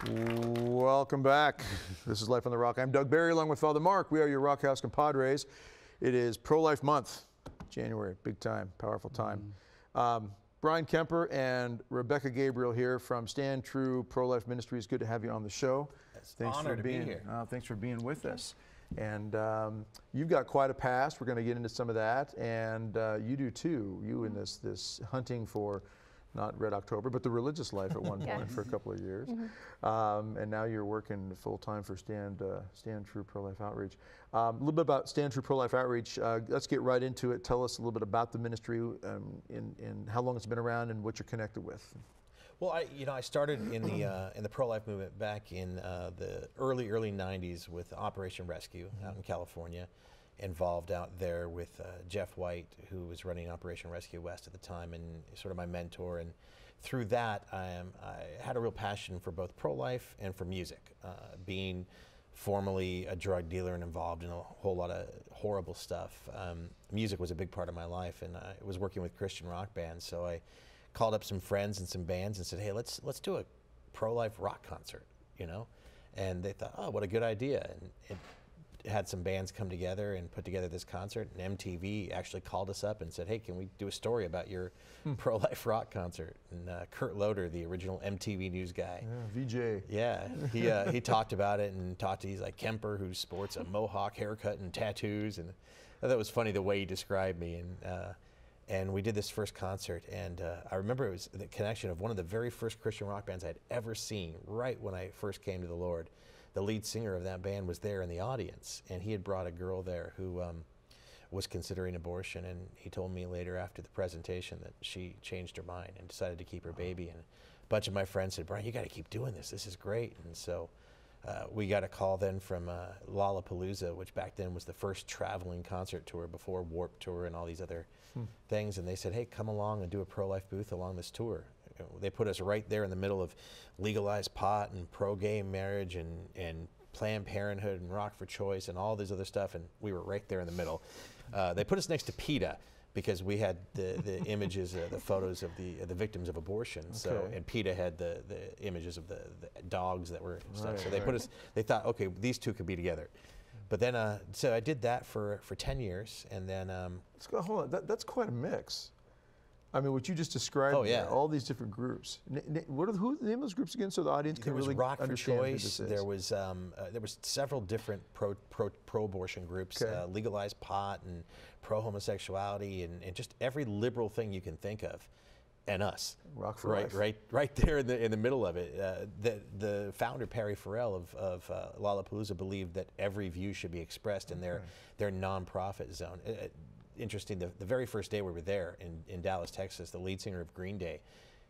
Welcome back. This is Life on the Rock. I'm Doug Barry along with Father Mark. We are your Rock House compadres. It is Pro-Life Month, January, big time, powerful time. Bryan Kemper and Rebecca Gabriel here from Stand True Pro-Life Ministries. Good to have you on the show. Thanks for being here. Thanks for being with us. And you've got quite a past. We're going to get into some of that, and you do too. You in this hunting for not Red October, but the religious life at one point for a couple of years. And now you're working full-time for Stand True Pro-Life Outreach. A little bit about Stand True Pro-Life Outreach. Let's get right into it. Tell us a little bit about the ministry and how long it's been around and what you're connected with. Well, I started in the pro-life movement back in the early 90s with Operation Rescue out in California. Involved out there with Jeff White, who was running Operation Rescue West at the time, and sort of my mentor. And through that, I had a real passion for both pro-life and for music. Being formerly a drug dealer and involved in a whole lot of horrible stuff, music was a big part of my life, and I was working with Christian rock bands. So I called up some friends and some bands and said, "Hey, let's do a pro-life rock concert," you know. And they thought, "Oh, what a good idea!" And it had some bands come together and put together this concert, and MTV actually called us up and said, "Hey, can we do a story about your pro-life rock concert?" And Kurt Loder, the original MTV news guy, VJ, he talked about it and he's like Kemper, who sports a mohawk haircut and tattoos, and I thought it was funny the way he described me. And we did this first concert, and I remember it was the connection of one of the very first Christian rock bands I'd ever seen. Right when I first came to the Lord, the lead singer of that band was there in the audience, and he had brought a girl there who was considering abortion, and he told me later after the presentation that she changed her mind and decided to keep her baby. And a bunch of my friends said, "Bryan, you got to keep doing this. This is great." And so we got a call then from Lollapalooza, which back then was the first traveling concert tour before Warped Tour and all these other things, and they said, "Hey, come along and do a pro-life booth along this tour." They put us right there in the middle of legalized pot and pro-gay marriage and Planned Parenthood and Rock for Choice and all this other stuff, and we were right there in the middle. They put us next to PETA because we had the images, the photos of the victims of abortion. So, and PETA had the images of the dogs that were stuff. So they put us. They thought, okay, these two could be together. But then, so I did that for 10 years, and then. Hold on, that's quite a mix. I mean, what you just described, all these different groups. Who are the name of those groups again, so the audience can really Rock for understand Choice. There was several different pro-abortion groups, legalized pot and pro-homosexuality, and just every liberal thing you can think of, and us. Rock for Life. Right there in the middle of it. The founder Perry Farrell of Lollapalooza believed that every view should be expressed in their nonprofit zone. Interesting, the very first day we were there in Dallas, Texas, the lead singer of Green Day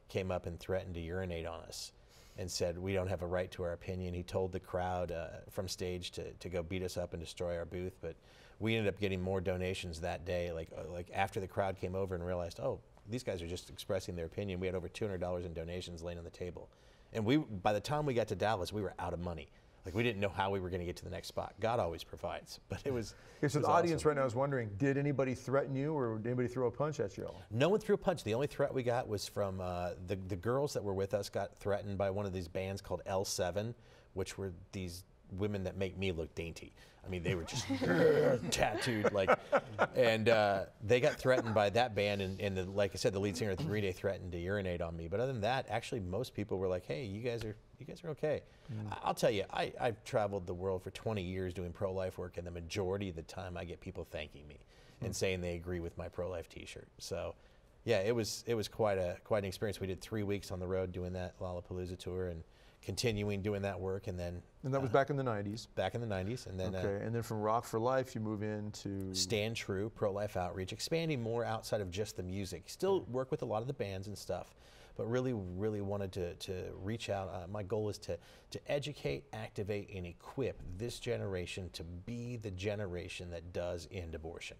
came up and threatened to urinate on us and said, "We don't have a right to our opinion." He told the crowd from stage to go beat us up and destroy our booth, but we ended up getting more donations that day. Like after the crowd came over and realized, oh, these guys are just expressing their opinion, we had over $200 in donations laying on the table. And by the time we got to Dallas, we were out of money. Like, we didn't know how we were going to get to the next spot. God always provides, but it was. Okay, so the audience right now is wondering, did anybody threaten you, or did anybody throw a punch at you all? No one threw a punch. The only threat we got was from the girls that were with us got threatened by one of these bands called L7, which were these women that make me look dainty. I mean, they were just tattooed, and they got threatened by that band, and like I said, the lead singer of the Green Day threatened to urinate on me. But other than that, actually, most people were like, "Hey, you guys are okay." I'll tell you, I've traveled the world for 20 years doing pro-life work, and the majority of the time, I get people thanking me and saying they agree with my pro-life T-shirt. So, yeah, it was quite an experience. We did 3 weeks on the road doing that Lollapalooza tour, and continuing doing that work, and then. And that was back in the 90s. Back in the 90s, and then. Okay, and then from Rock for Life, you move into. Stand True Pro-Life Outreach, expanding more outside of just the music. Still work with a lot of the bands and stuff, but really wanted to reach out. My goal is to educate, activate, and equip this generation to be the generation that does end abortion.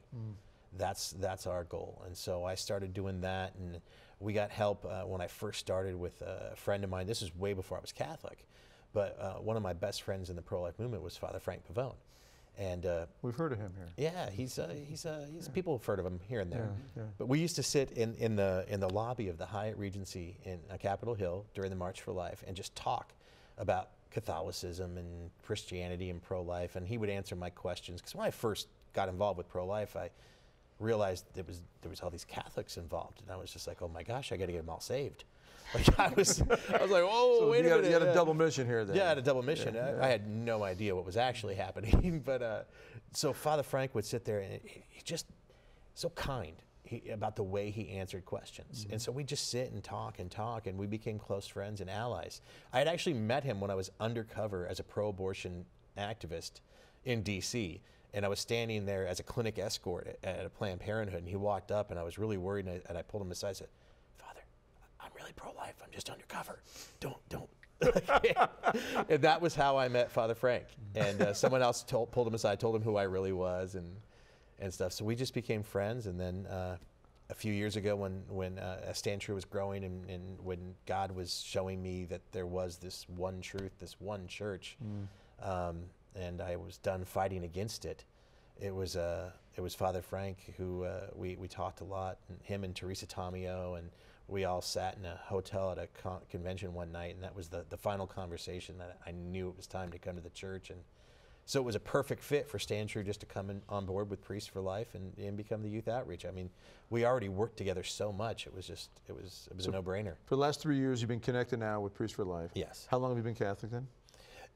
That's our goal. And so I started doing that, and we got help when I first started with a friend of mine. This is way before I was Catholic, but one of my best friends in the pro-life movement was Father Frank Pavone. And we've heard of him here. Yeah, he's people have heard of him here and there. Yeah. But we used to sit in the lobby of the Hyatt Regency in Capitol Hill during the March for Life and just talk about Catholicism and Christianity and pro-life, and he would answer my questions. Because when I first got involved with pro-life, I realized there was all these Catholics involved, and I was just like, oh my gosh, I got to get them all saved. Like I was like, whoa, So wait a minute. You had a double mission here then. Yeah, I had a double mission. Yeah. I had no idea what was actually happening. But so Father Frank would sit there, and he just so kind about the way he answered questions. Mm-hmm. And so we just sit and talk, and we became close friends and allies. I had actually met him when I was undercover as a pro-abortion activist in D.C., and I was standing there as a clinic escort at a Planned Parenthood, and he walked up, and I was really worried, and I pulled him aside and said, Father, I'm really pro-life. I'm just undercover. Don't. And that was how I met Father Frank. And someone else pulled him aside, told him who I really was, and stuff. So we just became friends. And then a few years ago, when Stand True was growing, and when God was showing me that there was this one truth, this one church, and I was done fighting against it, it was Father Frank who we talked a lot, and him and Teresa Tomeo, and we all sat in a hotel at a convention one night, and that was the final conversation that I knew it was time to come to the church. And so it was a perfect fit for Stand True just to come on board with Priests for Life and become the youth outreach. I mean, we already worked together so much. It was a no-brainer. For the last 3 years, you've been connected now with Priests for Life. Yes. How long have you been Catholic then?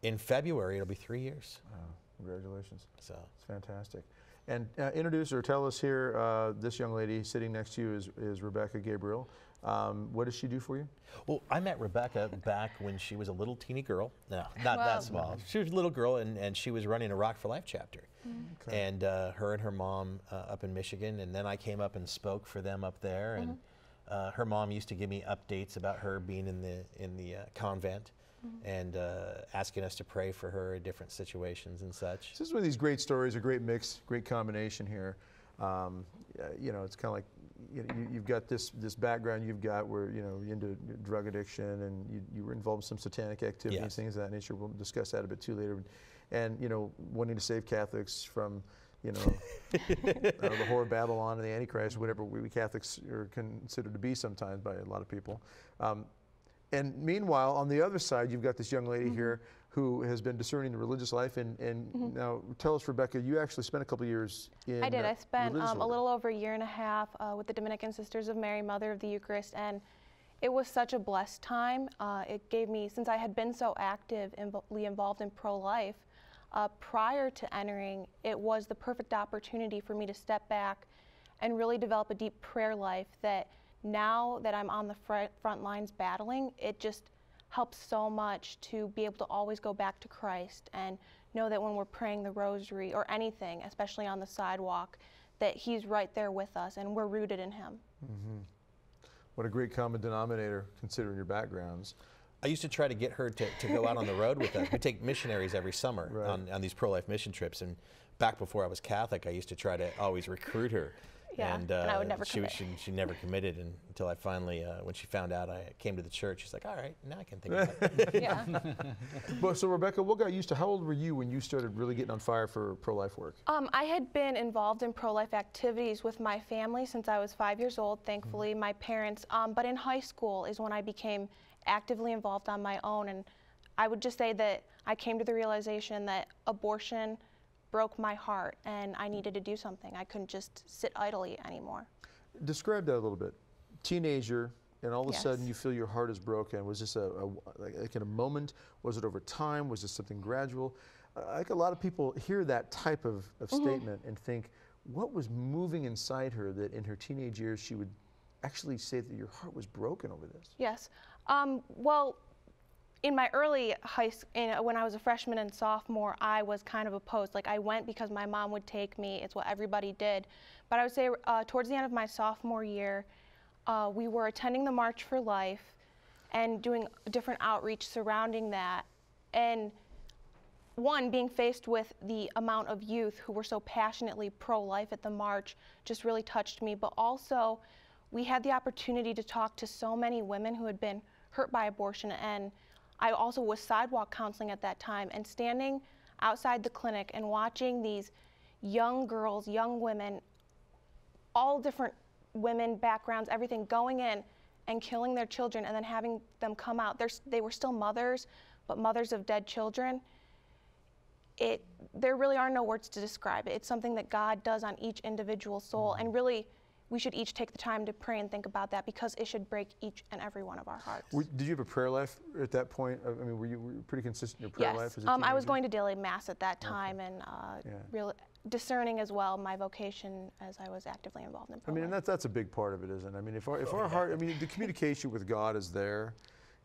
In February, it'll be 3 years. Wow, congratulations. So it's fantastic. And introduce or tell us here, this young lady sitting next to you is Rebecca Gabriel. What does she do for you? Well, I met Rebecca back when she was a little teeny girl. No, not that small. She was a little girl, and she was running a Rock for Life chapter. Okay. And her and her mom up in Michigan, and then I came up and spoke for them up there. And her mom used to give me updates about her being in the convent. And asking us to pray for her in different situations and such. This is one of these great stories, a great mix, great combination here. You know, it's kind of like you've got this background you've got where you're into drug addiction, and you were involved in some satanic activities, yes, things of that nature. We'll discuss that a bit too later. And wanting to save Catholics from the whore of Babylon and the Antichrist, whatever we Catholics are considered to be sometimes by a lot of people. And meanwhile, on the other side, you've got this young lady here who has been discerning the religious life. And now, tell us, Rebecca, you actually spent a couple of years in I did. I spent a little over a year and a half with the Dominican Sisters of Mary, Mother of the Eucharist, and it was such a blessed time. It gave me, since I had been so actively involved in pro-life, prior to entering, it was the perfect opportunity for me to step back and really develop a deep prayer life that now that I'm on the front lines battling, it just helps so much to be able to always go back to Christ and know that when we're praying the rosary or anything, especially on the sidewalk, that He's right there with us and we're rooted in Him. What a great common denominator, considering your backgrounds. I used to try to get her to go out on the road with us. We take missionaries every summer on these pro-life mission trips, and back before I was Catholic, I used to try to always recruit her. Yeah, and I would never commit. She never committed until I finally, when she found out I came to the church, she's like, all right, now I can think about it. Yeah. But so Rebecca, what got you to, how old were you when you started really getting on fire for pro-life work? I had been involved in pro-life activities with my family since I was 5 years old, thankfully, my parents. But in high school is when I became actively involved on my own. And I would just say that I came to the realization that abortion broke my heart and I needed to do something. I couldn't just sit idly anymore. Describe that a little bit. Teenager, and all of a sudden you feel your heart is broken. Was this like in a moment? Was it over time? Was this something gradual? Like a lot of people hear that type of statement and think, what was moving inside her that in her teenage years she would actually say that your heart was broken over this? Yes. Well, in my early high school, when I was a freshman and sophomore, I was kind of opposed. Like, I went because my mom would take me. It's what everybody did. But I would say towards the end of my sophomore year, we were attending the March for Life and doing different outreach surrounding that. And one, being faced with the amount of youth who were so passionately pro-life at the March just really touched me. But also, we had the opportunity to talk to so many women who had been hurt by abortion, and I also was sidewalk counseling at that time, and standing outside the clinic and watching these young girls, young women, all different women, backgrounds, everything, going in and killing their children and then having them come out. They were still mothers, but mothers of dead children, there really are no words to describe it. It's something that God does on each individual soul, and really, we should each take the time to pray and think about that, because it should break each and every one of our hearts. Did you have a prayer life at that point? I mean, were you pretty consistent in your prayer life as a teenager? I was going to daily mass at that time, and really discerning as well my vocation as I was actively involved in pro-life. I mean, and that's a big part of it, isn't it? I mean, if our heart, I mean, the communication with God is there,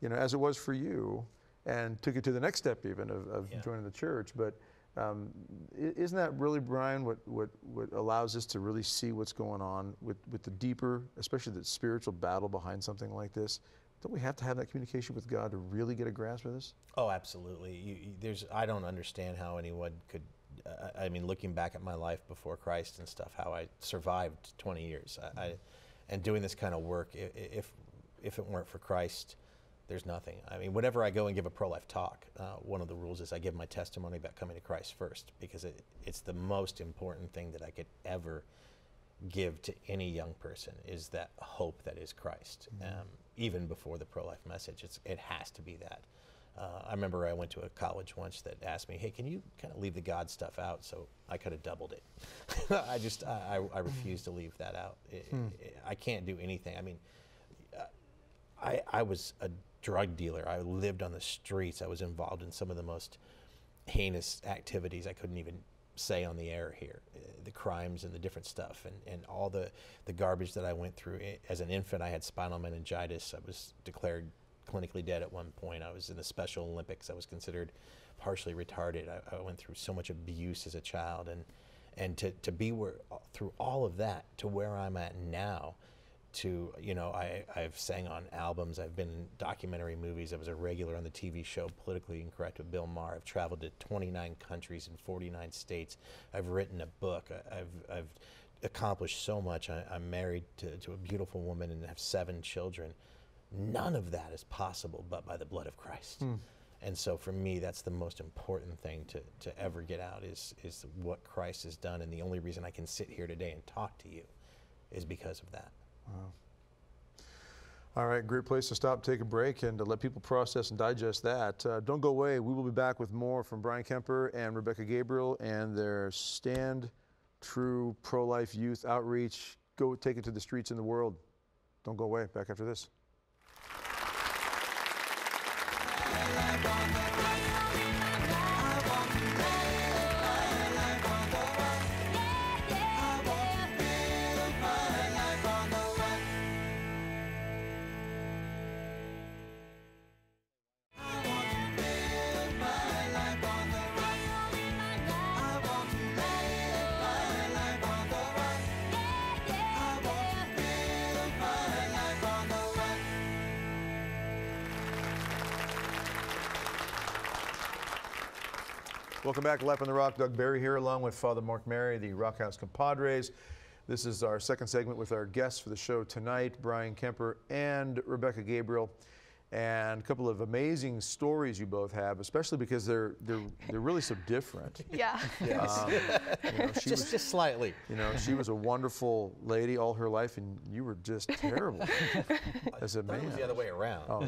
you know, as it was for you, and took it to the next step even of joining the church. But isn't that really, Bryan, what allows us to really see what's going on with the deeper, especially the spiritual battle behind something like this? Don't we have to have that communication with God to really get a grasp of this? Oh, absolutely. I don't understand how anyone could, I mean, looking back at my life before Christ and stuff, how I survived 20 years. And doing this kind of work, if it weren't for Christ, there's nothing. I mean, whenever I go and give a pro-life talk, one of the rules is I give my testimony about coming to Christ first, because it's the most important thing that I could ever give to any young person, is that hope that is Christ. Even before the pro-life message, it has to be that. I remember I went to a college once that asked me, hey, can you kind of leave the God stuff out? So I could have doubled it. I refuse to leave that out. I can't do anything. I mean, I was a drug dealer. I lived on the streets. I was involved in some of the most heinous activities I couldn't even say on the air here. The crimes and the different stuff, and all the garbage that I went through. As an infant, I had spinal meningitis. I was declared clinically dead at one point. I was in the Special Olympics. I was considered partially retarded. I went through so much abuse as a child, and to be through all of that to where I'm at now, to, you know, I've sang on albums, I've been in documentary movies, I was a regular on the TV show Politically Incorrect with Bill Maher, I've traveled to 29 countries in 49 states, I've written a book, I've accomplished so much. I'm married to a beautiful woman and have 7 children. None of that is possible but by the blood of Christ. And so for me, that's the most important thing to ever get out, is what Christ has done. And the only reason I can sit here today and talk to you is because of that. Wow. All right, great place to stop, take a break, and to let people process and digest that. Don't go away. We will be back with more from Bryan Kemper and Rebecca Gabriel and their Stand True pro-life youth outreach. Go take it to the streets in the world. Don't go away. Back after this. Welcome back to Life on the Rock. Doug Barry here, along with Father Mark Mary, the Rockhouse compadres. This is our second segment with our guests for the show tonight, Bryan Kemper and Rebecca Gabriel. And a couple of amazing stories you both have, especially because they're really so different. Yeah. Yes. You know, just slightly. You know, she was a wonderful lady all her life, and you were just terrible as a man. It was the other way around. Oh.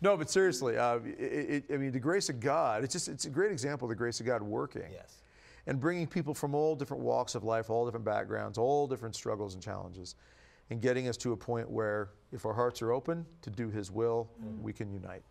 No, but seriously, I mean, the grace of God, it's a great example of the grace of God working. Yes. And bringing people from all different walks of life, all different backgrounds, all different struggles and challenges, and getting us to a point where if our hearts are open to do His will, we can unite.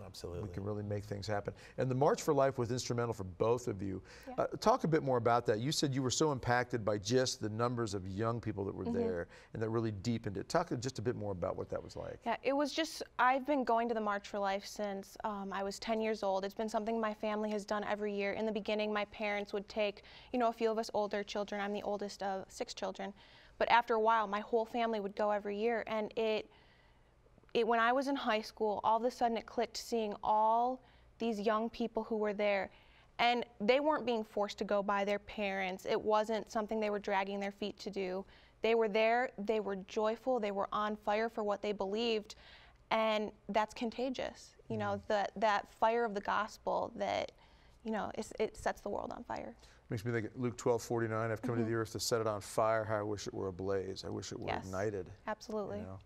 Absolutely. We can really make things happen. And the March for Life was instrumental for both of you. Yeah. Talk a bit more about that. You said you were so impacted by just the numbers of young people that were there, and that really deepened it. Talk just a bit more about what that was like. Yeah, it was just, I've been going to the March for Life since I was 10 years old. It's been something my family has done every year. In the beginning, my parents would take, you know, a few of us older children. I'm the oldest of 6 children. But after a while, my whole family would go every year. And when I was in high school, all of a sudden it clicked, seeing all these young people who were there. And they weren't being forced to go by their parents. It wasn't something they were dragging their feet to do. They were there, they were joyful, they were on fire for what they believed. And that's contagious. You know, that fire of the gospel that, you know, it sets the world on fire. Makes me think of Luke 12:49, I've come to the earth to set it on fire. How I wish it were ablaze. I wish it were ignited. Absolutely. You know?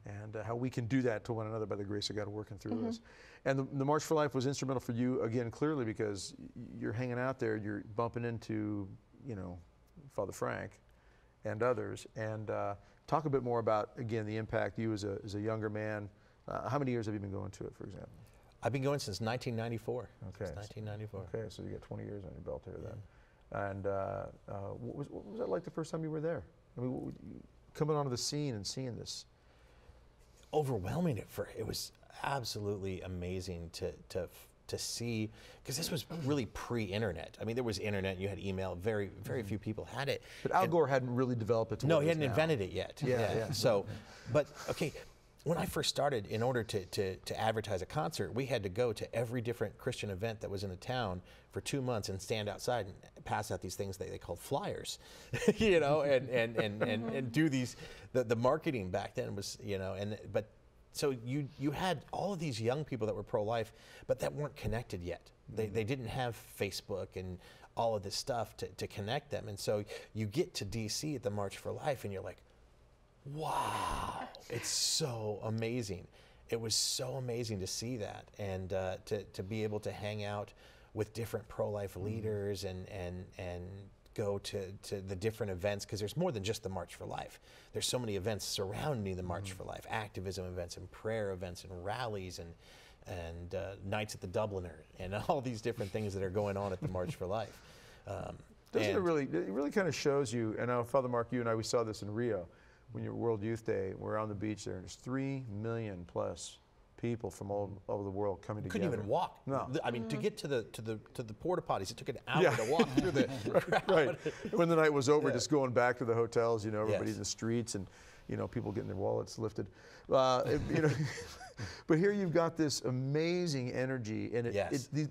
and how we can do that to one another by the grace of God working through this. And the March for Life was instrumental for you, again, clearly, because you're hanging out there, you're bumping into, you know, Father Frank and others. And talk a bit more about, again, the impact you as a younger man. How many years have you been going to it, for example? I've been going since 1994. Okay. Since 1994. Okay, so you got 20 years on your belt here then. And what was that like the first time you were there? I mean, coming onto the scene and seeing this. Overwhelming it was absolutely amazing to see, because this was really pre-internet. I mean, there was internet, you had email, very few people had it. But Al Gore hadn't really developed it to No, what he it is hadn't now. invented it yet. Yeah. So, but okay, when I first started, in order to advertise a concert, we had to go to every different Christian event that was in the town for 2 months and stand outside and pass out these things they called flyers, you know, and do these, the marketing back then was, you know, but so you had all of these young people that were pro-life, but that weren't connected yet. They didn't have Facebook and all of this stuff to connect them. And so you get to DC at the March for Life and you're like, wow, it's so amazing. It was so amazing to see that, and to be able to hang out with different pro-life leaders and go to the different events, because there's more than just the March for Life. There's so many events surrounding the March for Life, activism events and prayer events and rallies and nights at the Dubliner and all these different things that are going on at the March for Life. Doesn't it really kind of shows you, and now Father Mark, you and I, we saw this in Rio when you were World Youth Day. We're on the beach there, and there's 3 million plus people from all over the world coming together. Couldn't even walk. No. I mean, to get to the porta potties, it took an hour to walk through the crowd. Right. When the night was over, just going back to the hotels, you know, everybody's in the streets, and you know, people getting their wallets lifted. You know, but here you've got this amazing energy, and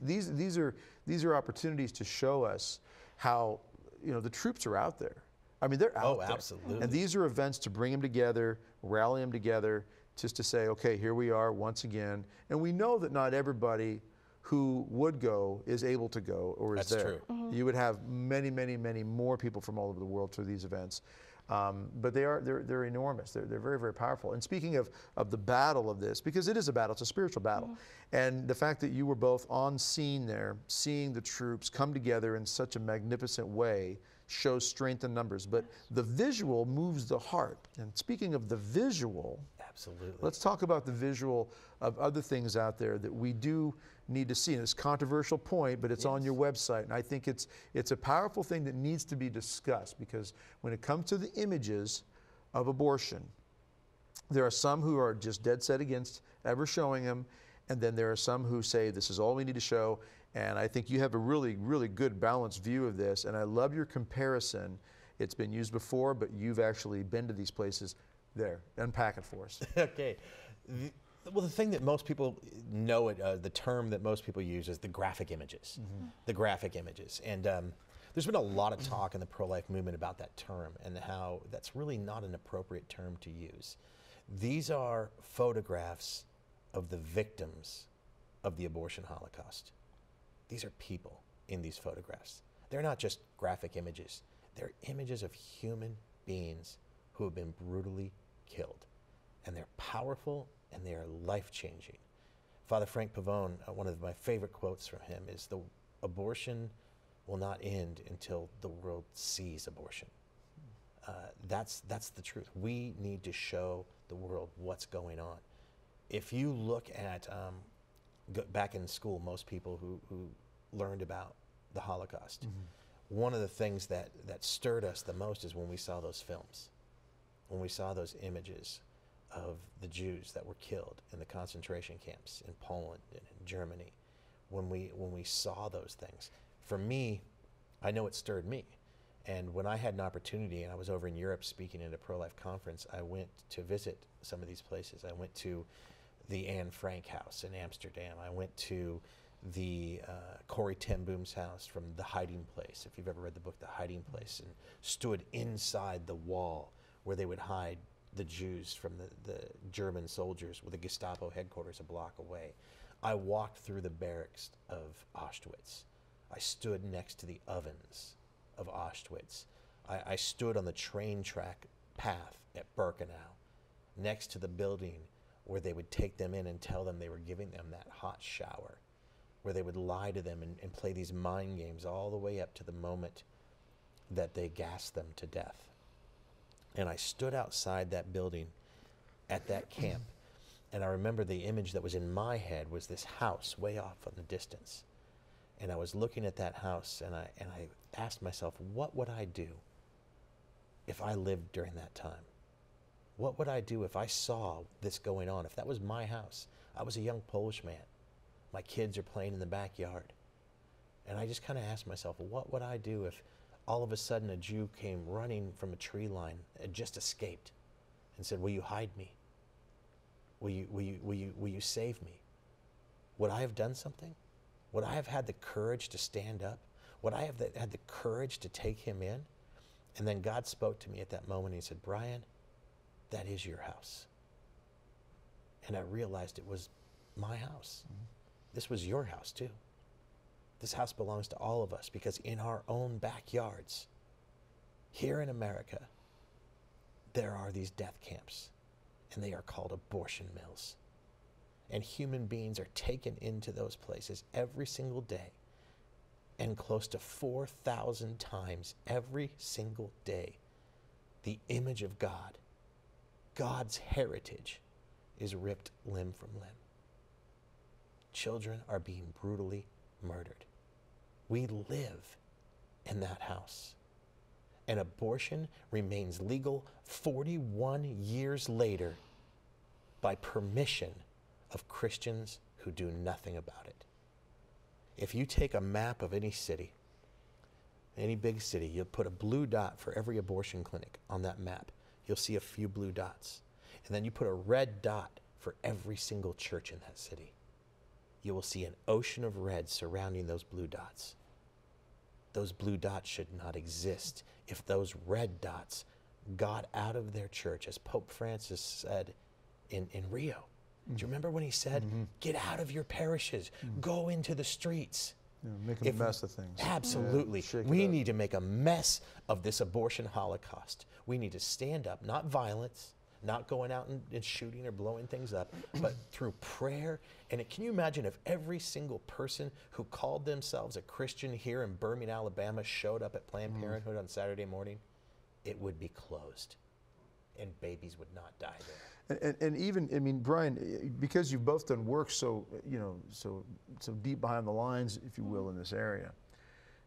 these are opportunities to show us how, you know, the troops are out there. I mean, they're out there. Absolutely. And these are events to bring them together, rally them together, just to say, okay, here we are once again. And we know that not everybody who would go is able to go or is there. That's true. You would have many, many, many more people from all over the world to these events. But they're enormous. They're very, very powerful. And speaking of the battle of this, because it is a battle, it's a spiritual battle. And the fact that you were both on scene there, seeing the troops come together in such a magnificent way, shows strength in numbers. But the visual moves the heart. And speaking of the visual, absolutely, let's talk about the visual of other things out there that we do need to see. And it's a controversial point, but it's on your website. And I think it's a powerful thing that needs to be discussed, because when it comes to the images of abortion, there are some who are just dead set against ever showing them, and then there are some who say this is all we need to show. And I think you have a really, really good balanced view of this, and I love your comparison. It's been used before, but you've actually been to these places. There, unpack it for us. Okay. Well, the thing that most people know, the term that most people use is the graphic images. The graphic images. And there's been a lot of talk in the pro-life movement about that term and how that's really not an appropriate term to use. These are photographs of the victims of the abortion Holocaust. These are people in these photographs. They're not just graphic images. They're images of human beings who have been brutally killed. And they're powerful and they are life-changing. Father Frank Pavone, one of my favorite quotes from him is, "The abortion will not end until the world sees abortion." That's the truth. We need to show the world what's going on. If you look at, back in school, most people who learned about the Holocaust, one of the things that stirred us the most is when we saw those films, when we saw those images of the Jews that were killed in the concentration camps in Poland and in Germany. When we saw those things, for me, I know it stirred me. And when I had an opportunity, and I was over in Europe speaking at a pro-life conference, I went to visit some of these places. I went to the Anne Frank house in Amsterdam. I went to the Corrie ten Boom's house from The Hiding Place, if you've ever read the book The Hiding Place, and stood inside the wall where they would hide the Jews from the German soldiers with the Gestapo headquarters a block away. I walked through the barracks of Auschwitz. I stood next to the ovens of Auschwitz. I stood on the train track path at Birkenau. next to the building where they would take them in and tell them they were giving them that hot shower, where they would lie to them and play these mind games all the way up to the moment that they gassed them to death. And I stood outside that building at that camp, and I remember the image that was in my head was this house way off in the distance. And I was looking at that house, and I asked myself, what would I do if I lived during that time? What would I do if I saw this going on? If that was my house? I was a young Polish man. My kids are playing in the backyard. And I just kind of asked myself, what would I do if all of a sudden a Jew came running from a tree line, had just escaped, and said, will you hide me? Will you save me? Would I have done something? Would I have had the courage to stand up? Would I have had the courage to take him in? And then God spoke to me at that moment. He said, Bryan, that is your house. And I realized it was my house. Mm-hmm. This was your house too. This house belongs to all of us, because in our own backyards, here in America, there are these death camps, and they are called abortion mills. And human beings are taken into those places every single day, and close to 4,000 times every single day, the image of God, God's heritage, is ripped limb from limb. Children are being brutally murdered. We live in that house. And abortion remains legal 41 years later by permission of Christians who do nothing about it. If you take a map of any city, any big city, you'll put a blue dot for every abortion clinic on that map. You'll see a few blue dots. And then you put a red dot for every single church in that city. You will see an ocean of red surrounding those blue dots. Those blue dots should not exist if those red dots got out of their church, as Pope Francis said in Rio. Mm-hmm. Do you remember when he said, get out of your parishes, go into the streets? Yeah, make a mess of things. Absolutely. Yeah, we need to make a mess of this abortion holocaust. We need to stand up, not violence, not going out and shooting or blowing things up, but through prayer. And can you imagine if every single person who called themselves a Christian here in Birmingham, Alabama, showed up at Planned Parenthood on Saturday morning? It would be closed, and babies would not die there. And even, I mean, Bryan, because you've both done work so deep behind the lines, if you will, in this area,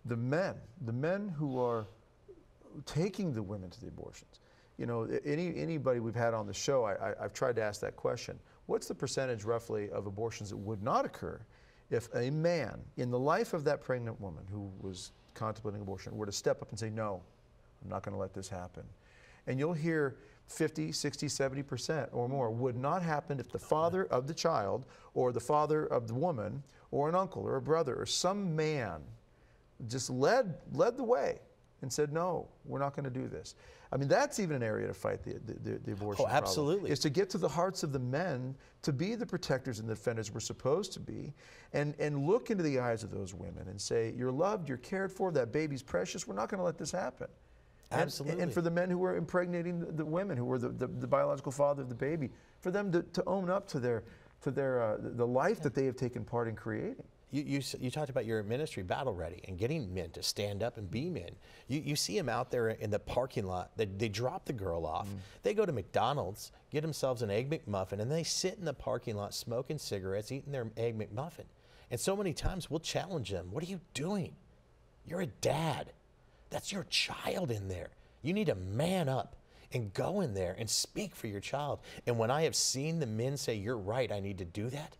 the men who are taking the women to the abortions, you know, anybody we've had on the show, I've tried to ask that question. What's the percentage roughly of abortions that would not occur if a man in the life of that pregnant woman who was contemplating abortion were to step up and say, no, I'm not going to let this happen? And you'll hear 50, 60, 70% or more would not happen if the father of the child or the father of the woman or an uncle or a brother or some man just led the way and said, no, we're not going to do this. I mean, that's even an area to fight the abortion problem. Absolutely. Is to get to the hearts of the men to be the protectors and defenders we're supposed to be, and look into the eyes of those women and say, you're loved, you're cared for, that baby's precious, we're not going to let this happen. Absolutely. And for the men who were impregnating the women, who were the biological father of the baby, for them to own up to the life that they have taken part in creating. You talked about your ministry, Battle Ready, and getting men to stand up and be men. You see them out there in the parking lot. They drop the girl off. They go to McDonald's, get themselves an Egg McMuffin, and they sit in the parking lot smoking cigarettes, eating their Egg McMuffin. And so many times we'll challenge them. What are you doing? You're a dad. That's your child in there. You need to man up and go in there and speak for your child. And when I have seen the men say, you're right, I need to do that,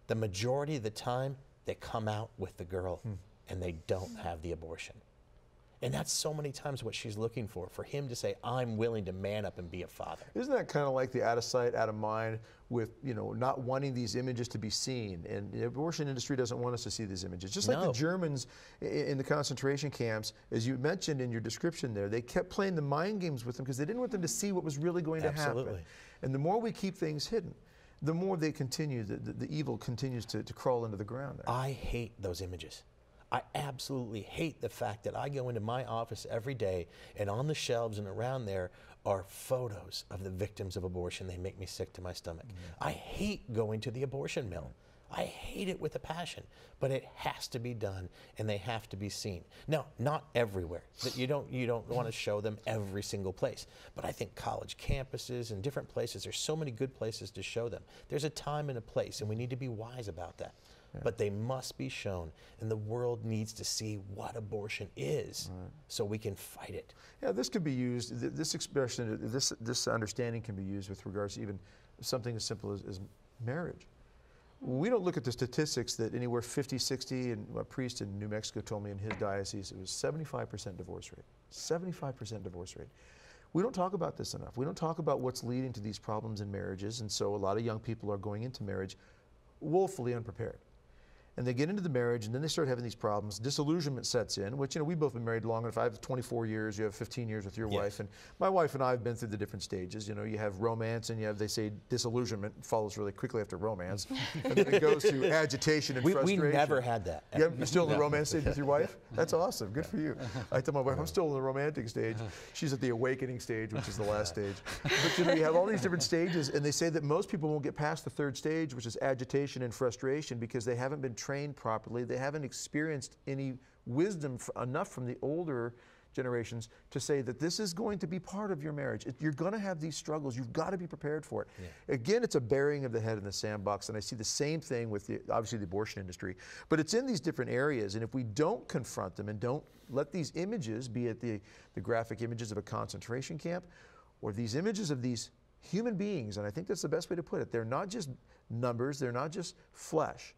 the majority of the time, they come out with the girl and they don't have the abortion. And that's so many times what she's looking for him to say, I'm willing to man up and be a father. Isn't that kind of like the out of sight, out of mind with, you know, not wanting these images to be seen? And the abortion industry doesn't want us to see these images. Just like the Germans in the concentration camps, as you mentioned in your description there, they kept playing the mind games with them because they didn't want them to see what was really going to happen. And the more we keep things hidden, the more they continue, the evil continues to crawl into the ground there. I hate those images. I absolutely hate the fact that I go into my office every day and on the shelves and around there are photos of the victims of abortion. They make me sick to my stomach. I hate going to the abortion mill. I hate it with a passion, but it has to be done, and they have to be seen. Now, not everywhere. That you don't want to show them every single place, but I think college campuses and different places, there's so many good places to show them. There's a time and a place, and we need to be wise about that. Yeah. But they must be shown, and the world needs to see what abortion is, so we can fight it. Yeah, this could be used, this expression, this understanding can be used with regards to even something as simple as marriage. We don't look at the statistics that anywhere 50, 60, and a priest in New Mexico told me in his diocese it was 75% divorce rate. 75% divorce rate. We don't talk about this enough. We don't talk about what's leading to these problems in marriages, and so a lot of young people are going into marriage woefully unprepared. And they get into the marriage, and then they start having these problems. Disillusionment sets in, which, you know, we've both been married long enough. I have 24 years, you have 15 years with your wife, and my wife and I have been through the different stages. You know, you have romance, and you have, they say, disillusionment follows really quickly after romance, and then it goes to agitation and frustration. We never had that. You're still in the romance stage with your wife? That's awesome, good for you. I tell my wife, I'm still in the romantic stage. She's at the awakening stage, which is the last stage. But you know, you have all these different stages, and they say that most people won't get past the third stage, which is agitation and frustration, because they haven't been trained properly. They haven't experienced any wisdom enough from the older generations to say that this is going to be part of your marriage. You're going to have these struggles. You've got to be prepared for it. Yeah. Again, it's a burying of the head in the sandbox, and I see the same thing with obviously the abortion industry. But it's in these different areas, and if we don't confront them and don't let these images, be it the graphic images of a concentration camp, or these images of these human beings, and I think that's the best way to put it. They're not just numbers. They're not just flesh.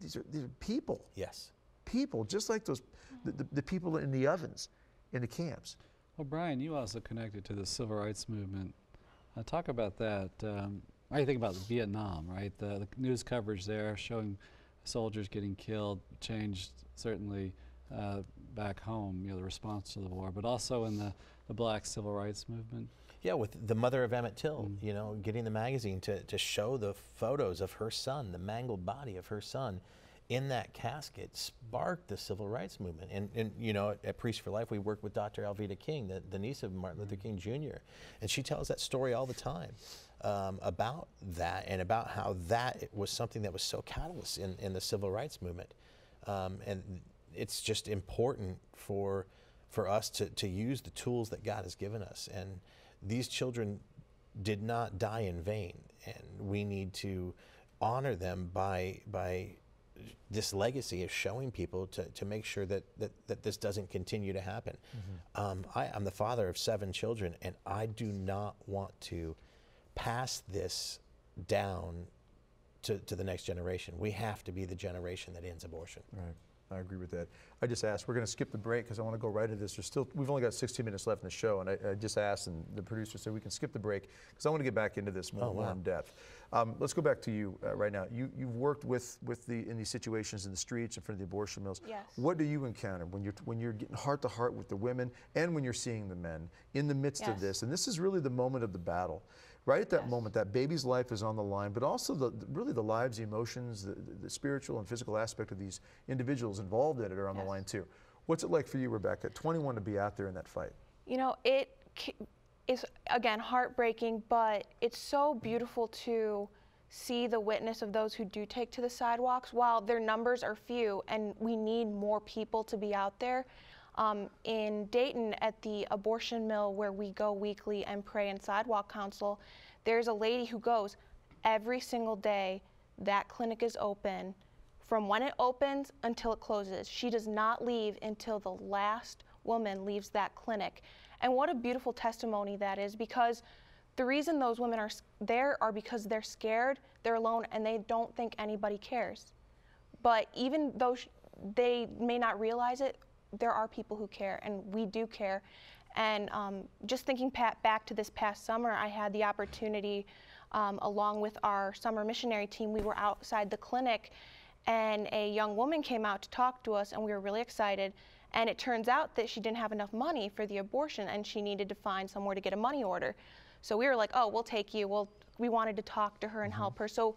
These are people. Yes. People, just like those, the people in the ovens, in the camps. Well, Bryan, you also connected to the civil rights movement. Talk about that. I think about Vietnam, right? The news coverage there showing soldiers getting killed changed certainly back home, you know, the response to the war, but also in the black civil rights movement. Yeah, with the mother of Emmett Till, you know, getting the magazine to show the photos of her son, the mangled body of her son in that casket, sparked the civil rights movement. And you know, at Priests for Life, we work with Dr. Alveda King, the niece of Martin Luther King Jr., and she tells that story all the time about that, and about how that was something that was so catalyst in the civil rights movement. And it's just important for us to use the tools that God has given us. And these children did not die in vain, and we need to honor them by this legacy of showing people to make sure that this doesn't continue to happen. I'm the father of 7 children, and I do not want to pass this down to the next generation. We have to be the generation that ends abortion. Right. I agree with that. I just asked, we're going to skip the break because I want to go right into this. We've only got 16 minutes left in the show, and I just asked, and the producer said we can skip the break because I want to get back into this more in depth. Let's go back to you right now. You've worked in these situations in the streets in front of the abortion mills. Yes. What do you encounter when you're getting heart to heart with the women and when you're seeing the men in the midst of this? And this is really the moment of the battle. Right at that moment, that baby's life is on the line, but also really the lives, the emotions, the spiritual and physical aspect of these individuals involved in it are on the line too. What's it like for you, Rebecca, 21, to be out there in that fight? You know, it is, again, heartbreaking, but it's so beautiful to see the witness of those who do take to the sidewalks. While their numbers are few and we need more people to be out there, in Dayton at the abortion mill where we go weekly and pray in Sidewalk Council, there's a lady who goes every single day. That clinic is open from when it opens until it closes. She does not leave until the last woman leaves that clinic. And what a beautiful testimony that is, because the reason those women are there are because they're scared, they're alone, and they don't think anybody cares. But even though they may not realize it, there are people who care, and we do care. And just thinking back to this past summer, I had the opportunity, along with our summer missionary team, we were outside the clinic, and a young woman came out to talk to us, and we were really excited. And it turns out that she didn't have enough money for the abortion, and she needed to find somewhere to get a money order. So we were like, oh, we'll take you. Well, we wanted to talk to her and help her. So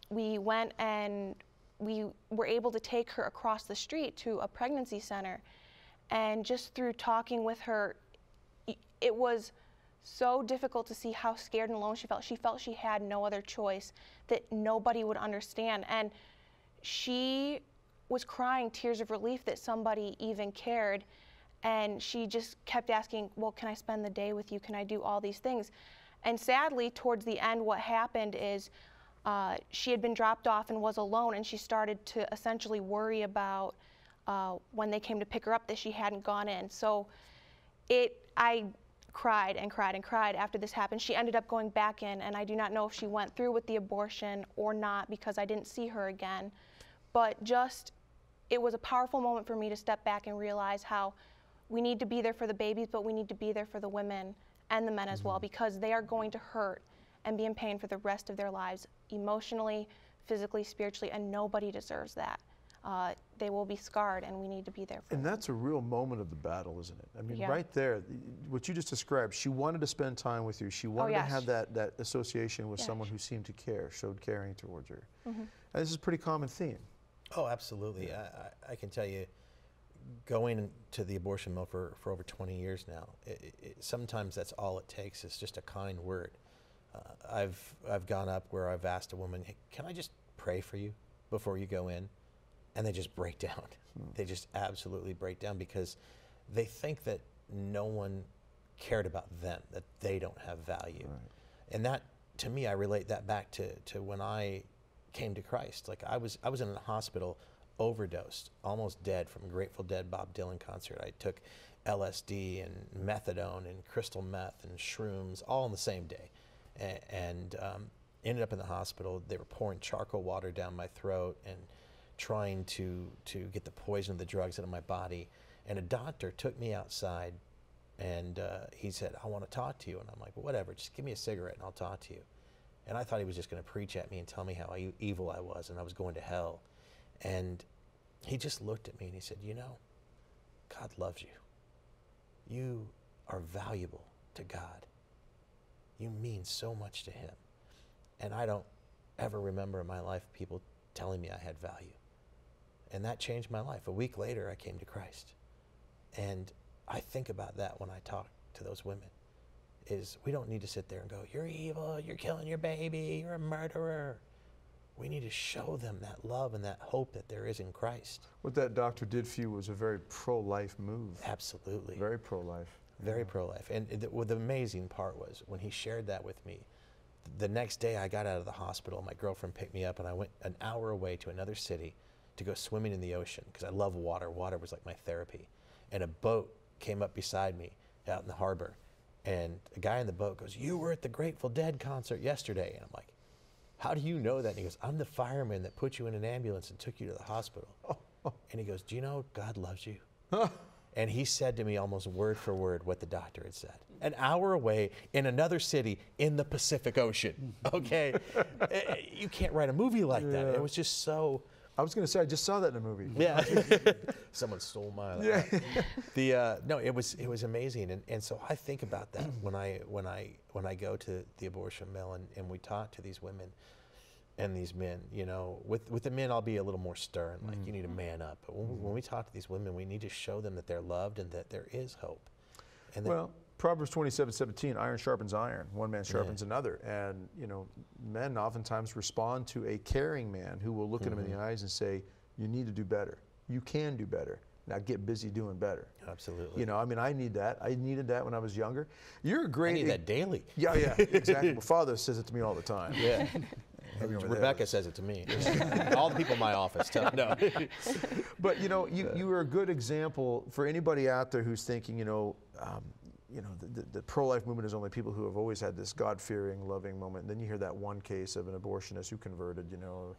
we went and we were able to take her across the street to a pregnancy center. And just through talking with her, it was so difficult to see how scared and alone she felt. She felt she had no other choice, that nobody would understand. And she was crying tears of relief that somebody even cared. And she just kept asking, well, can I spend the day with you? Can I do all these things? And sadly, towards the end, what happened is she had been dropped off and was alone, and she started to essentially worry about when they came to pick her up that she hadn't gone in. So I cried and cried and cried after this happened. She ended up going back in, and I do not know if she went through with the abortion or not because I didn't see her again. But just, it was a powerful moment for me to step back and realize how we need to be there for the babies, but we need to be there for the women and the men as well, because they are going to hurt and be in pain for the rest of their lives, emotionally, physically, spiritually, and nobody deserves that. They will be scarred, and we need to be there for them. And that's a real moment of the battle, isn't it? I mean, Yeah. right there, what you just described, she wanted to spend time with you. She wanted to yes. have that association with Yeah. someone who seemed to care, showed caring towards her. Mhm. And this is a pretty common theme. Oh, absolutely. I can tell you, going to the abortion mill for over 20 years now, sometimes that's all it takes is just a kind word. I've gone up where I've asked a woman, hey, can I just pray for you before you go in? And they just break down. They just absolutely break down because they think that no one cared about them, that they don't have value. Right. And that, to me, I relate that back to when I came to Christ. Like I was in a hospital, overdosed, almost dead from a Grateful Dead Bob Dylan concert. I took LSD and methadone and crystal meth and shrooms all in the same day, and ended up in the hospital. They were pouring charcoal water down my throat and trying to get the poison of the drugs out of my body. And a doctor took me outside, and he said, I want to talk to you. And I'm like, well, whatever, just give me a cigarette and I'll talk to you. And I thought he was just going to preach at me and tell me how evil I was and I was going to hell. And he just looked at me and he said, you know, God loves you. You are valuable to God. You mean so much to him. And I don't ever remember in my life people telling me I had value. And that changed my life. A week later, I came to Christ. And I think about that when I talk to those women, is we don't need to sit there and go, you're evil, you're killing your baby, you're a murderer. We need to show them that love and that hope that there is in Christ. What that doctor did for you was a very pro-life move. Absolutely. Very pro-life. Very pro-life. And the amazing part was when he shared that with me, the next day I got out of the hospital, my girlfriend picked me up and I went an hour away to another city to go swimming in the ocean because I love water. Water was like my therapy. And a boat came up beside me out in the harbor. And a guy in the boat goes, you were at the Grateful Dead concert yesterday. And I'm like, how do you know that? And he goes, I'm the fireman that put you in an ambulance and took you to the hospital. And he goes, do you know God loves you? And he said to me almost word for word what the doctor had said. An hour away in another city in the Pacific Ocean, okay? You can't write a movie like that. It was just so... I was going to say, I just saw that in a movie. Yeah. Someone stole my life. Yeah. No, it was amazing. And so I think about that when I go to the abortion mill and we talk to these women and these men. You know, with the men I'll be a little more stern, like you need to man up. But when we talk to these women, we need to show them that they're loved and that there is hope. And well, Proverbs 27:17, iron sharpens iron, one man sharpens another. And, you know, men oftentimes respond to a caring man who will look at them in the eyes and say, you need to do better. You can do better. Now get busy doing better. Absolutely. You know, I mean, I need that. I needed that when I was younger. You're a great... I need that daily. Yeah, exactly. My father says it to me all the time. Yeah. Rebecca says it to me. All the people in my office tell no. But, you know, you are a good example for anybody out there who's thinking, the pro-life movement is only people who have always had this God-fearing, loving moment. And then you hear that one case of an abortionist who converted, you know.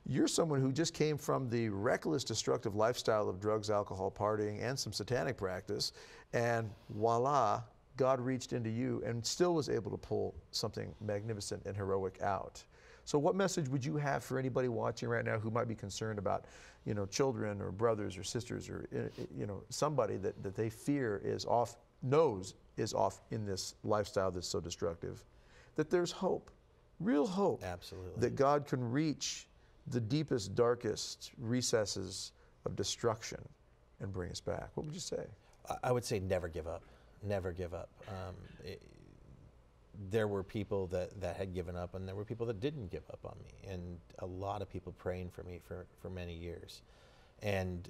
You're someone who just came from the reckless, destructive lifestyle of drugs, alcohol, partying, and some satanic practice. And voila, God reached into you and still was able to pull something magnificent and heroic out. So what message would you have for anybody watching right now who might be concerned about, you know, children or brothers or sisters or, you know, somebody that they fear is off, knows is off in this lifestyle that's so destructive, that there's hope, real hope. Absolutely. That God can reach the deepest, darkest recesses of destruction and bring us back. What would you say? I would say never give up. never give up. There were people that had given up, and there were people that didn't give up on me, and a lot of people praying for me for many years. And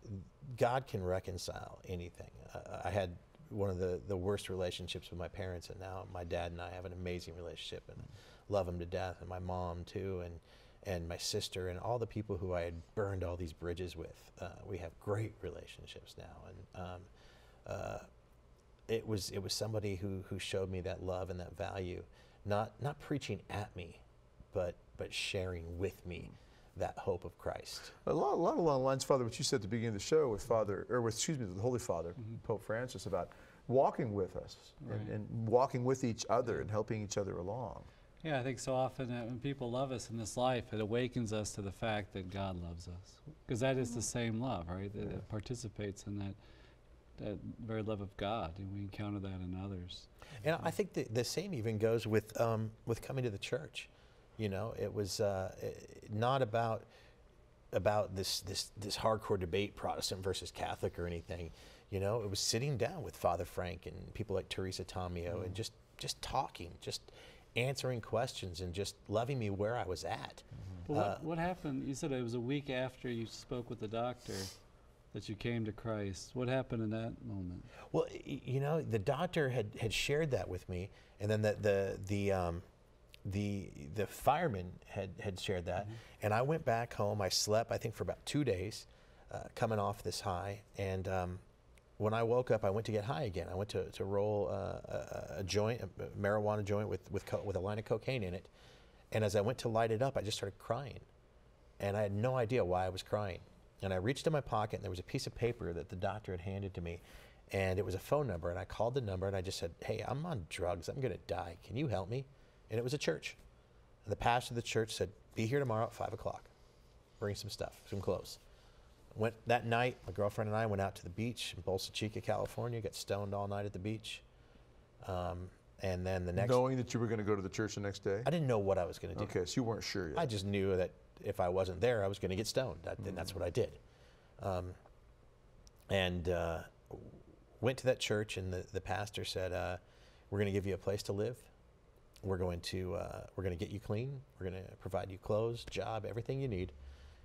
God can reconcile anything. I had one of the worst relationships with my parents, and now my dad and I have an amazing relationship, and love him to death, and my mom too, and my sister, and all the people who I had burned all these bridges with. We have great relationships now, and it was somebody who showed me that love and that value, not preaching at me, but sharing with me that hope of Christ. A lot along the lines, Father, what you said at the beginning of the show with the Holy Father, Pope Francis, about walking with us and walking with each other and helping each other along. Yeah, I think so often that when people love us in this life, it awakens us to the fact that God loves us, because that is the same love, right? That participates in that very love of God, and we encounter that in others. And I think the same even goes with coming to the church. You know, it was not about this hardcore debate, Protestant versus Catholic or anything. You know, it was sitting down with Father Frank and people like Teresa Tomeo and just talking, just answering questions, and just loving me where I was at. Well, what happened? You said it was a week after you spoke with the doctor that you came to Christ. What happened in that moment? Well, you know, the doctor had shared that with me, and then the fireman had shared that, and I went back home. I slept, I think, for about 2 days, coming off this high, and when I woke up, I went to get high again. I went to roll a joint, a marijuana joint with a line of cocaine in it, and as I went to light it up, I just started crying, and I had no idea why I was crying. And I reached in my pocket, and there was a piece of paper that the doctor had handed to me, and it was a phone number, and I called the number, and I just said, "Hey, I'm on drugs. I'm going to die. Can you help me?" And it was a church. And the pastor of the church said, "Be here tomorrow at 5 o'clock. Bring some stuff, some clothes." Went that night, my girlfriend and I went out to the beach in Bolsa Chica, California, got stoned all night at the beach. And then the next... Knowing that you were going to go to the church the next day? I didn't know what I was going to do. Okay, so you weren't sure yet. I just knew that if I wasn't there, I was going to get stoned. And that's what I did. Went to that church, and the pastor said, "We're going to give you a place to live. We're going to get you clean. We're going to provide you clothes, job, everything you need.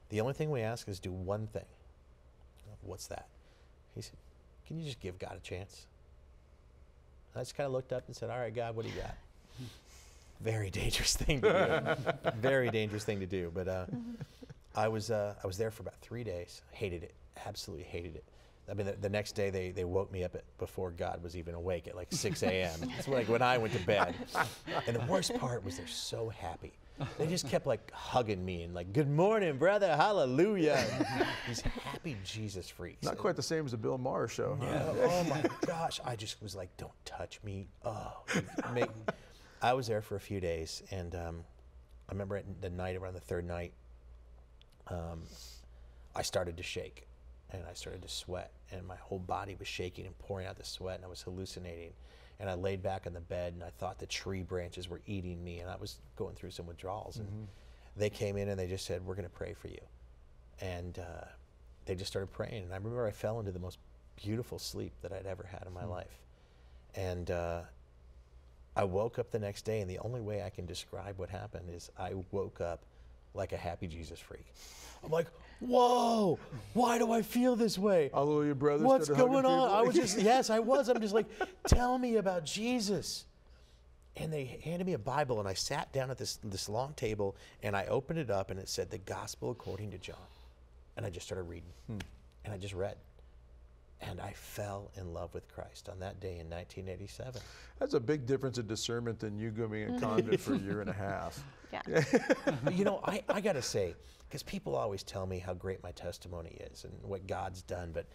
The only thing we ask is do one thing." "What's that?" He said, "Can you just give God a chance?" I just kind of looked up and said, "All right, God, what do you got?" Very dangerous thing to do. Very dangerous thing to do. But I was there for about 3 days. Hated it. Absolutely hated it. I mean, the next day they woke me up before God was even awake at like 6 a.m. It's like when I went to bed. And the worst part was they're so happy. They just kept like hugging me and like, "Good morning, brother, hallelujah." These happy Jesus freaks. Not quite the same as the Bill Maher show, huh? No, oh my gosh. I just was like, "Don't touch me." Oh, I was there for a few days, and I remember around the third night, I started to shake, and I started to sweat, and my whole body was shaking and pouring out the sweat, and I was hallucinating. And I laid back on the bed, and I thought the tree branches were eating me, and I was going through some withdrawals. And they came in, and they just said, "We're going to pray for you." And they just started praying. And I remember I fell into the most beautiful sleep that I'd ever had in my life. And I woke up the next day, and the only way I can describe what happened is I woke up like a happy Jesus freak. I'm like, "Whoa, why do I feel this way? Hallelujah, brother." What's going on? I was just, yes, I was. I'm just like, "Tell me about Jesus." And they handed me a Bible, and I sat down at this long table, and I opened it up, and it said, "The Gospel According to John." And I just started reading, and I just read. And I fell in love with Christ on that day in 1987. That's a big difference in discernment than you going a convent for a year and a half. Yeah. You know, I got to say, because people always tell me how great my testimony is and what God's done, but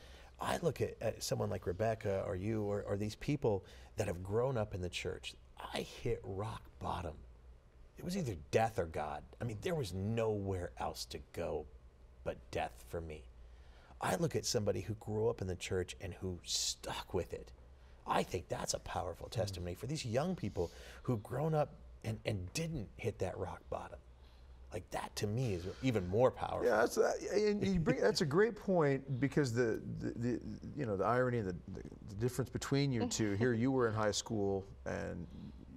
I look at someone like Rebecca or you or these people that have grown up in the church. I hit rock bottom. It was either death or God. I mean, there was nowhere else to go but death for me. I look at somebody who grew up in the church and who stuck with it. I think that's a powerful testimony for these young people who've grown up and didn't hit that rock bottom. Like that to me is even more powerful. Yeah, that's a great point, because the irony and the difference between you two here. You were in high school and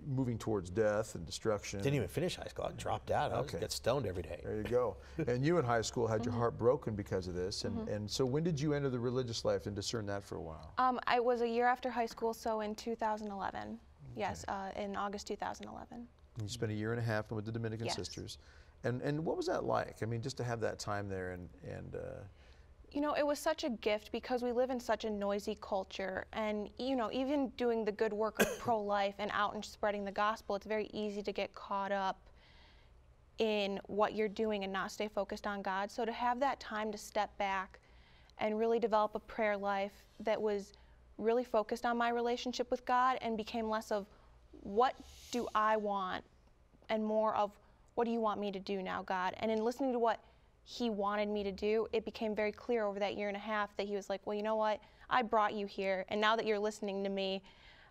moving towards death and destruction. Didn't even finish high school. I dropped out. I got stoned every day. There you go. And you in high school had your heart broken because of this. And so when did you enter the religious life and discern that for a while? I was a year after high school, so in 2011. Okay. Yes, in August 2011. And you spent a year and a half with the Dominican sisters. And what was that like? I mean, just to have that time there and you know, it was such a gift, because we live in such a noisy culture, and you know, even doing the good work of pro-life and out and spreading the gospel, it's very easy to get caught up in what you're doing and not stay focused on God. So to have that time to step back and really develop a prayer life that was really focused on my relationship with God and became less of what do I want and more of what do you want me to do now, God? And in listening to what He wanted me to do, it became very clear over that year and a half that He was like, well, you know what? I brought you here, and now that you're listening to me,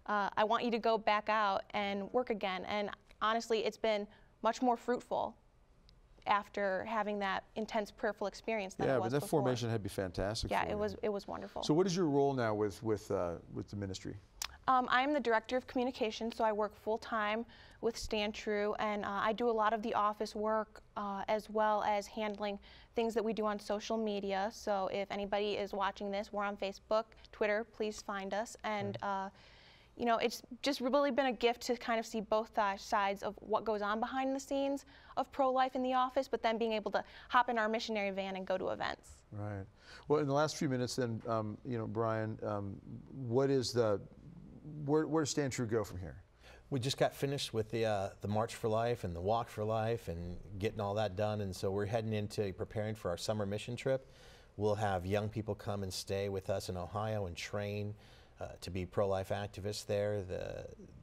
I want you to go back out and work again. And honestly, it's been much more fruitful after having that intense prayerful experience than it was but that before. formation had to be fantastic. Yeah, for you. it was wonderful. So what is your role now with the ministry? I am the director of communications, so I work full-time with Stand True, and I do a lot of the office work as well as handling things that we do on social media. So if anybody is watching this, we're on Facebook, Twitter, please find us. And you know, it's just really been a gift to kind of see both sides of what goes on behind the scenes of pro-life in the office, but then being able to hop in our missionary van and go to events. Right. Well, in the last few minutes then, you know, Bryan, what is where does Stand True go from here? We just got finished with the March for Life and the Walk for Life and getting all that done, and so we're heading into preparing for our summer mission trip. We'll have young people come and stay with us in Ohio and train to be pro-life activists there.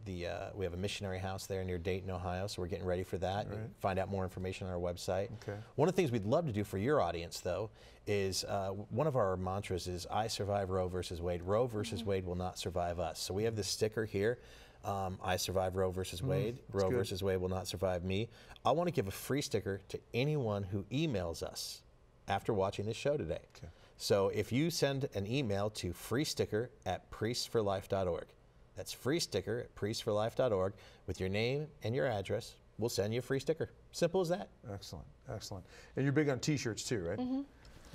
We have a missionary house there near Dayton, Ohio, so we're getting ready for that. Right. Find out more information on our website. Okay. One of the things we'd love to do for your audience, though, is one of our mantras is I survive Roe versus Wade. Roe versus Wade will not survive us. So we have this sticker here. I survive Roe versus Wade. Roe versus Wade will not survive me. I want to give a free sticker to anyone who emails us after watching this show today. Okay. So if you send an email to freesticker@priestsforlife.org, that's freesticker@priestsforlife.org with your name and your address, we'll send you a free sticker. Simple as that. Excellent, excellent. And you're big on T-shirts too, right? Mm-hmm.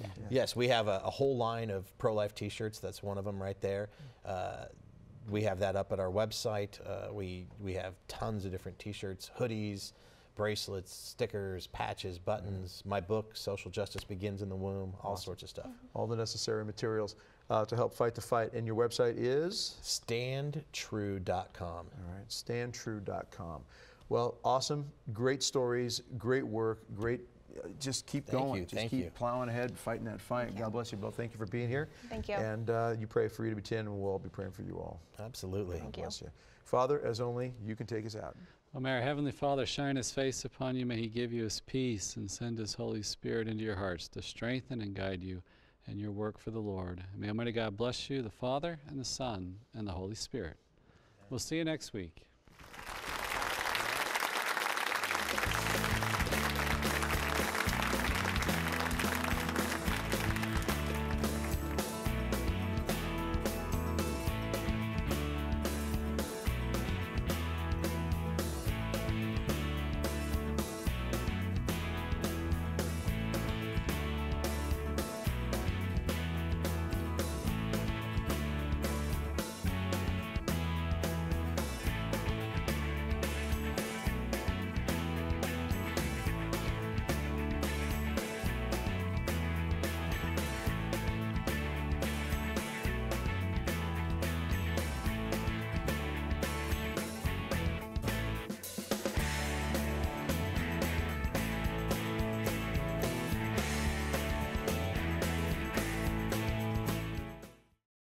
Yeah. Yes, we have a whole line of pro-life T-shirts. That's one of them right there. We have that up at our website. We have tons of different T-shirts, hoodies, bracelets, stickers, patches, buttons, my book, Social Justice Begins in the Womb, all sorts of stuff. All the necessary materials to help fight the fight. And your website is? StandTrue.com. All right, StandTrue.com. Well, awesome, great stories, great work, great. Just keep going. Just keep plowing ahead, fighting that fight. God bless you both. Thank you for being here. Thank you. And you pray for EWTN, and we'll all be praying for you all. Absolutely. God bless you. Father, as only you can take us out. Oh, may our Heavenly Father shine His face upon you. May He give you His peace and send His Holy Spirit into your hearts to strengthen and guide you in your work for the Lord. May Almighty God bless you, the Father and the Son and the Holy Spirit. We'll see you next week.